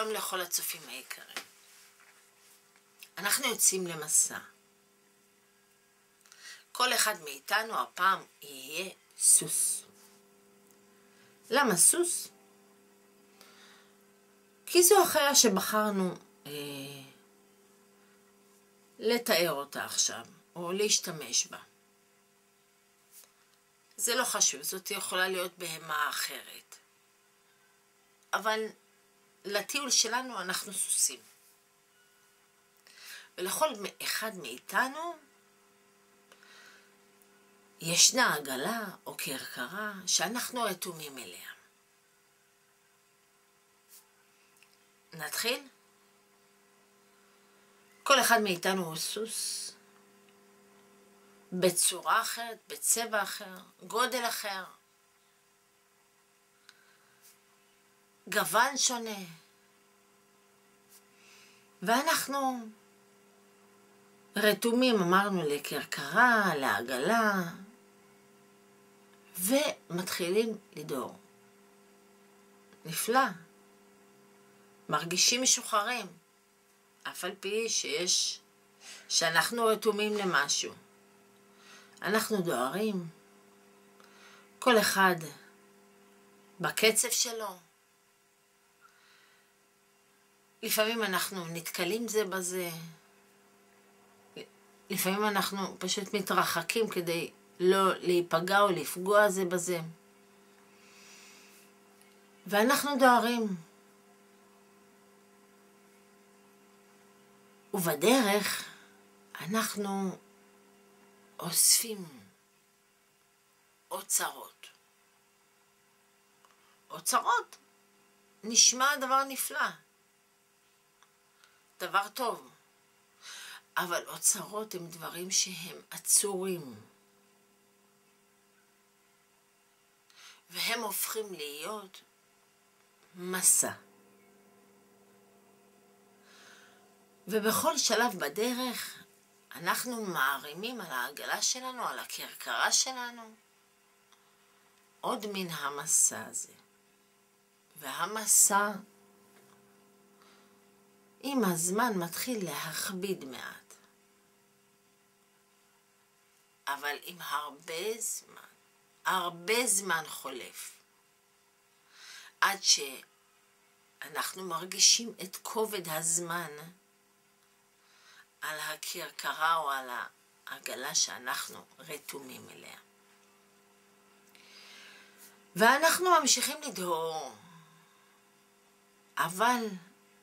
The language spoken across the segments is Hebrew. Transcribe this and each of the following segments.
שלום לכל הצופים היקרים. אנחנו יוצאים למסע. כל אחד מאיתנו הפעם יהיה סוס. למה סוס? כי זו החיה שבחרנו לתאר אותה עכשיו, או להשתמש בה. זה לא חשוב, זאת יכולה להיות בהמה אחרת. אבל לטיול שלנו אנחנו סוסים. ולכל אחד מאיתנו ישנה עגלה או כרכרה שאנחנו רתומים אליה. נתחיל? כל אחד מאיתנו הוא סוס בצורה אחרת, בצבע אחר, גודל אחר, גוון שונה. ואנחנו רתומים, אמרנו, לכרכרה, לעגלה, ומתחילים לדור. נפלא. מרגישים משוחררים, אף על פי שאנחנו רתומים למשהו. אנחנו דוהרים, כל אחד בקצב שלו. לפעמים אנחנו נתקלים זה בזה, לפעמים אנחנו פשוט מתרחקים כדי לא להיפגע או לפגוע זה בזה. ואנחנו דוהרים. ובדרך אנחנו אוספים אוצרות. אוצרות נשמע דבר נפלא, דבר טוב. אבל אוצרות הם דברים שהם עצורים. והם הופכים להיות מסע. ובכל שלב בדרך אנחנו מערימים על העגלה שלנו, על הכרכרה שלנו, עוד מן המסע הזה. והמסע עם הזמן מתחיל להכביד מעט. אבל עם הרבה זמן חולף. עד שאנחנו מרגישים את כובד הזמן על הכרכרה או על העגלה שאנחנו רתומים אליה. ואנחנו ממשיכים לדהור. אבל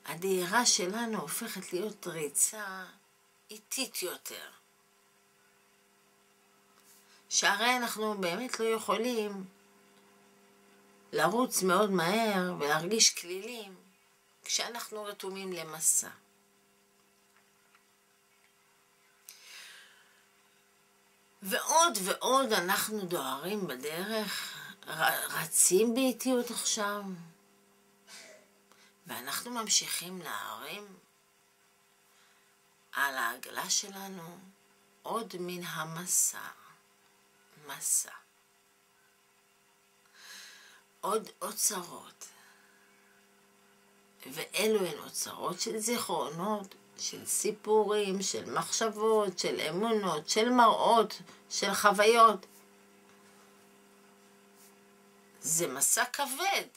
הדהירה שלנו הופכת להיות ריצה איטית יותר. שהרי אנחנו באמת לא יכולים לרוץ מאוד מהר ולהרגיש כלילים כשאנחנו רתומים למסע. ועוד ועוד אנחנו דוהרים בדרך, רצים באיטיות עכשיו, ואנחנו ממשיכים להרים על העגלה שלנו עוד מן המסע. מסע. עוד אוצרות. ואלו הן אוצרות של זיכרונות, של סיפורים, של מחשבות, של אמונות, של מראות, של חוויות. זה מסע כבד.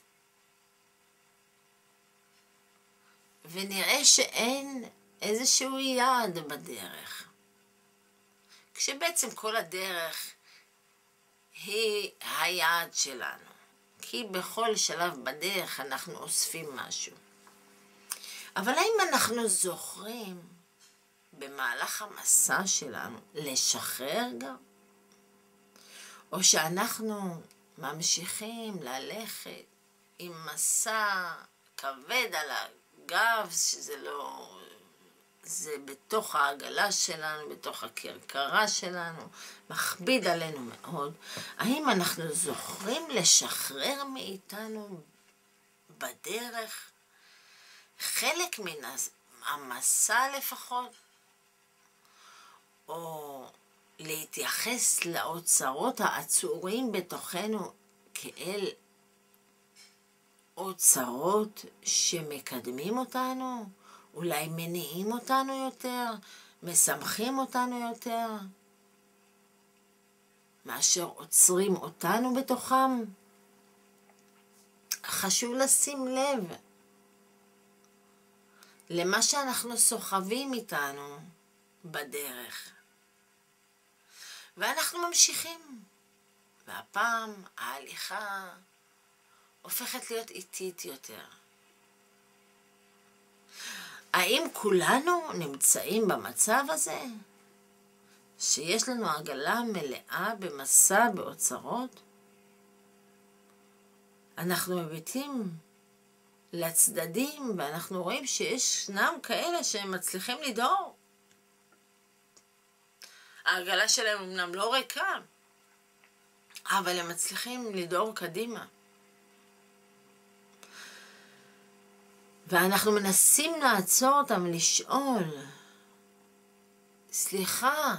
ונראה שאין איזשהו יעד בדרך. כשבעצם כל הדרך היא היעד שלנו. כי בכל שלב בדרך אנחנו אוספים משהו. אבל האם אנחנו זוכרים במהלך המסע שלנו לשחרר גם? או שאנחנו ממשיכים ללכת עם מסע כבד על הגב, שזה לא... זה בתוך העגלה שלנו, בתוך הכרכרה שלנו, מכביד עלינו מאוד. האם אנחנו זוכרים לשחרר מאיתנו בדרך חלק מן המסע לפחות? או להתייחס לאוצרות העצורים בתוכנו כאל אוצרות שמקדמים אותנו, אולי מניעים אותנו יותר, משמחים אותנו יותר, מאשר עוצרים אותנו בתוכם. חשוב לשים לב למה שאנחנו סוחבים איתנו בדרך. ואנחנו ממשיכים. והפעם ההליכה הופכת להיות איטית יותר. האם כולנו נמצאים במצב הזה? שיש לנו עגלה מלאה במסע באוצרות? אנחנו מביטים לצדדים ואנחנו רואים שישנם כאלה שהם מצליחים לדהור. העגלה שלהם אמנם לא ריקה, אבל הם מצליחים לדהור קדימה. ואנחנו מנסים לעצור אותם ולשאול, סליחה,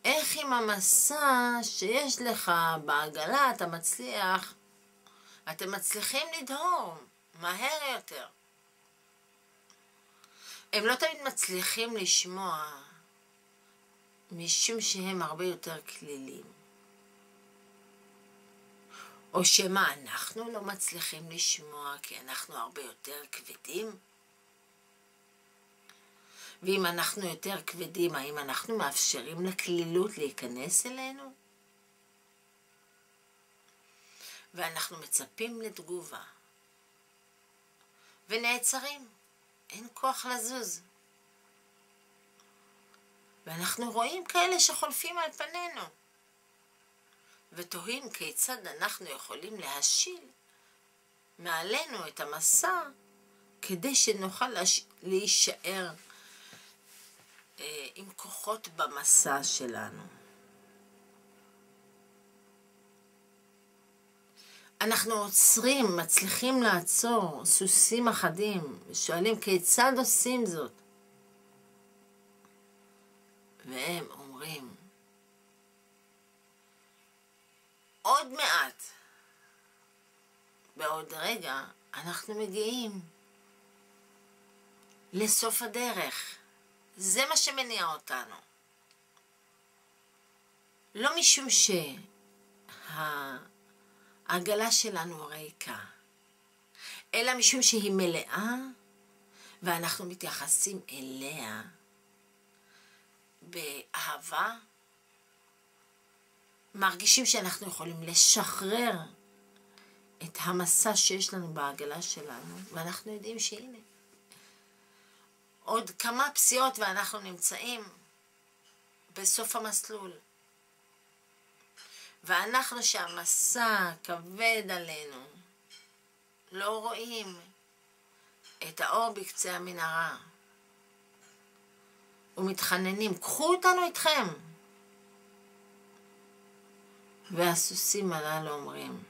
איך עם המסע שיש לך בעגלה אתם מצליחים לדהור מהר יותר? הם לא תמיד מצליחים לשמוע, משום שהם הרבה יותר כלילים. או שמה, אנחנו לא מצליחים לשמוע כי אנחנו הרבה יותר כבדים? ואם אנחנו יותר כבדים, האם אנחנו מאפשרים לכלילות להיכנס אלינו? ואנחנו מצפים לתגובה. ונעצרים. אין כוח לזוז. ואנחנו רואים כאלה שחולפים על פנינו. ותוהים כיצד אנחנו יכולים להשיל מעלינו את המסע כדי שנוכל להישאר עם כוחות במסע שלנו. אנחנו עוצרים, מצליחים לעצור סוסים אחדים, ושואלים כיצד עושים זאת. והם אומרים, עוד מעט, בעוד רגע, אנחנו מגיעים לסוף הדרך. זה מה שמניע אותנו. לא משום שהעגלה שלנו ריקה, אלא משום שהיא מלאה, ואנחנו מתייחסים אליה באהבה, מרגישים שאנחנו יכולים לשחרר את המסע שיש לנו בעגלה שלנו, ואנחנו יודעים שהנה, עוד כמה פסיעות ואנחנו נמצאים בסוף המסלול. ואנחנו שהמסע כבד עלינו, לא רואים את האור בקצה המנהרה. ומתחננים, קחו אותנו איתכם. והסוסים הללו אומרים,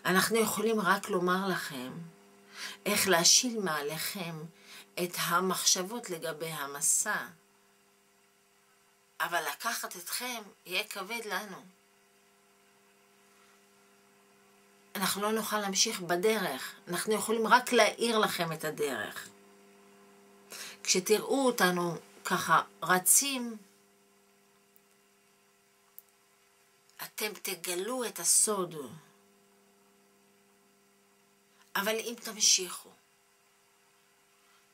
אנחנו יכולים רק לומר לכם איך להשיל מעליכם את המחשבות לגבי המסע, אבל לקחת אתכם יהיה כבד לנו. אנחנו לא נוכל להמשיך בדרך, אנחנו יכולים רק להאיר לכם את הדרך. כשתראו אותנו ככה רצים, אתם תגלו את הסוד. אבל אם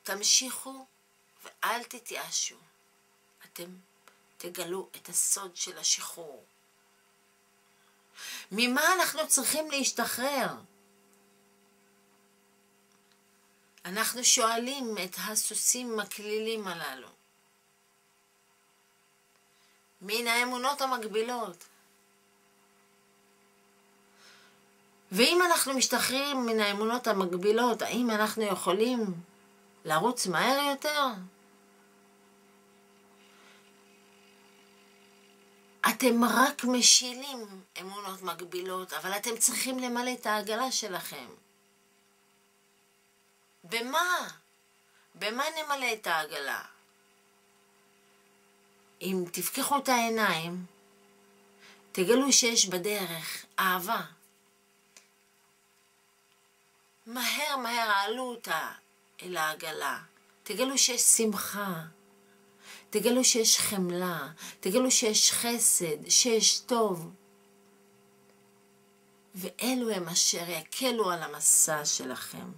תמשיכו ואל תתייאשו, אתם תגלו את הסוד של השחרור. ממה אנחנו צריכים להשתחרר? אנחנו שואלים את הסוסים הכלילים הללו. מן האמונות המקבילות. ואם אנחנו משתחררים מן האמונות המקבילות, האם אנחנו יכולים לרוץ מהר יותר? אתם רק משילים אמונות מקבילות, אבל אתם צריכים למלא את העגלה שלכם. במה? במה נמלא את העגלה? אם תפקחו את העיניים, תגלו שיש בדרך אהבה. מהר מהר העלו אותה אל העגלה. תגלו שיש שמחה, תגלו שיש חמלה, תגלו שיש חסד, שיש טוב. ואלו הם אשר יקלו על המסע שלכם.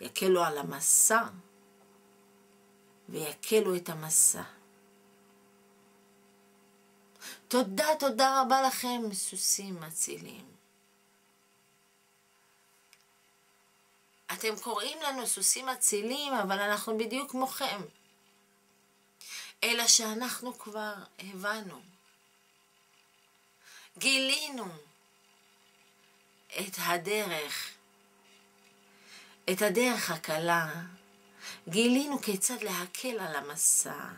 יקלו על המסע ויקלו את המסע. תודה, תודה רבה לכם, סוסים אצילים. אתם קוראים לנו סוסים אצילים, אבל אנחנו בדיוק כמוכם. אלא שאנחנו כבר הבנו, גילינו את הדרך הקלה, גילינו כיצד להקל על המסע,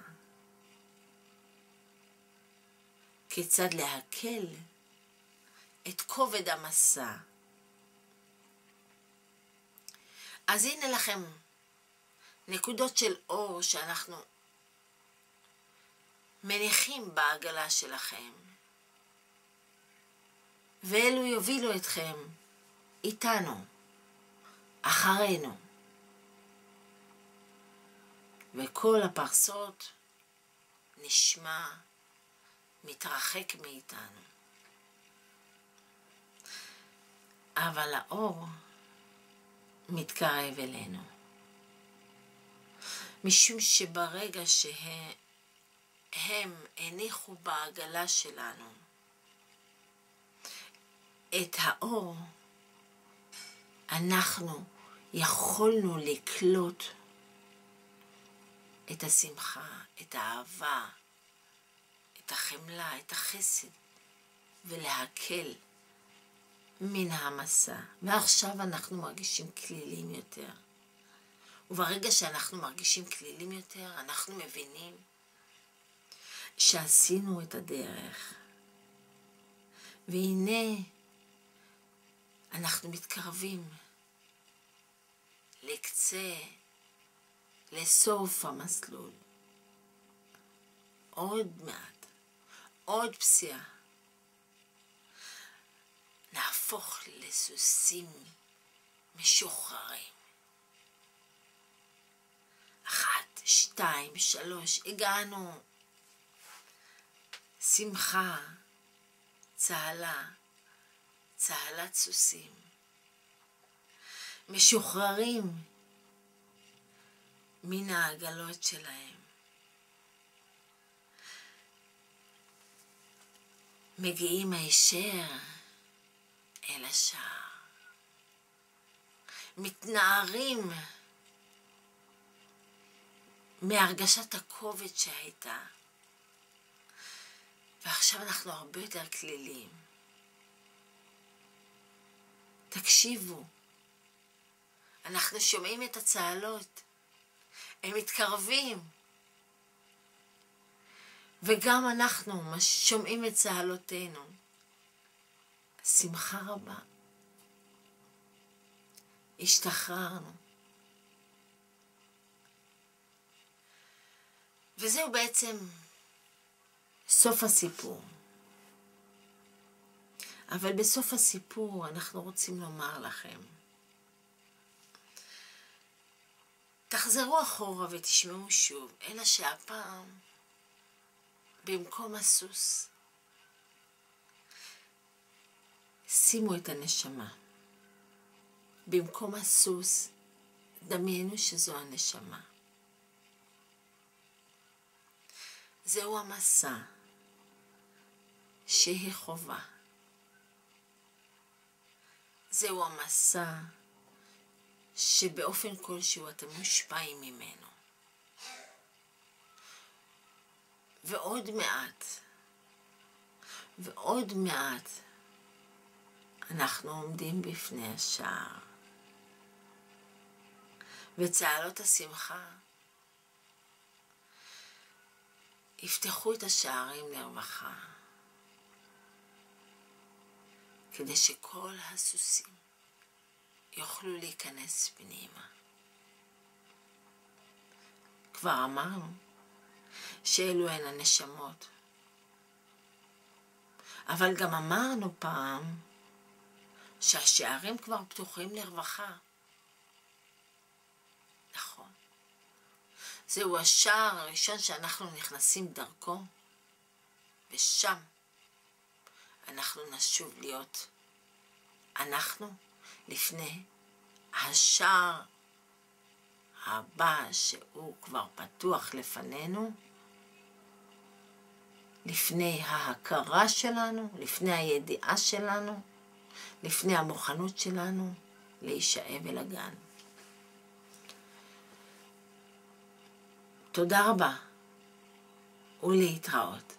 כיצד להקל את כובד המסע. אז הנה לכם נקודות של אור שאנחנו מניחים בעגלה שלכם, ואלו יובילו אתכם איתנו, אחרינו, וכל הפרסות נשמע מתרחק מאיתנו. אבל האור מתקרב אלינו, משום שברגע שהם הניחו בעגלה שלנו את האור, אנחנו יכולנו לקלוט את השמחה, את האהבה, את החמלה, את החסד, ולהקל מן המסע. ועכשיו אנחנו מרגישים כלילים יותר. וברגע שאנחנו מרגישים כלילים יותר, אנחנו מבינים שעשינו את הדרך. והנה אנחנו מתקרבים לקצה, לסוף המסלול. עוד מעט, עוד פסיעה. נהפוך לסוסים משוחררים. 1, 2, 3, הגענו. שמחה, צהלה, צהלת סוסים. משוחררים מן העגלות שלהם. מגיעים הישר אל השער. מתנערים מהרגשת הכובד שהייתה. ועכשיו אנחנו הרבה יותר כלילים. תקשיבו, אנחנו שומעים את הצהלות, הם מתקרבים. וגם אנחנו שומעים את צהלותינו. שמחה רבה. השתחררנו. וזהו בעצם סוף הסיפור. אבל בסוף הסיפור אנחנו רוצים לומר לכם, תחזרו אחורה ותשמעו שוב, אלא שהפעם במקום הסוס שימו את הנשמה. במקום הסוס דמיינו שזו הנשמה. זהו המסע שהיא חובה. זהו המסע שבאופן כלשהו אתם מושפעים ממנו. ועוד מעט, ועוד מעט, אנחנו עומדים בפני השער. וצהלות השמחה יפתחו את השערים לרווחה, כדי שכל הסוסים יוכלו להיכנס פנימה. כבר אמרנו שאלו הן שהשערים כבר פתוחים לרווחה. נכון. זהו השער הראשון שאנחנו נכנסים דרכו, ושם אנחנו נשוב להיות אנחנו לפני השער הבא שהוא כבר פתוח לפנינו, לפני ההכרה שלנו, לפני הידיעה שלנו, לפני המוכנות שלנו להישאב אל הגן. תודה רבה ולהתראות.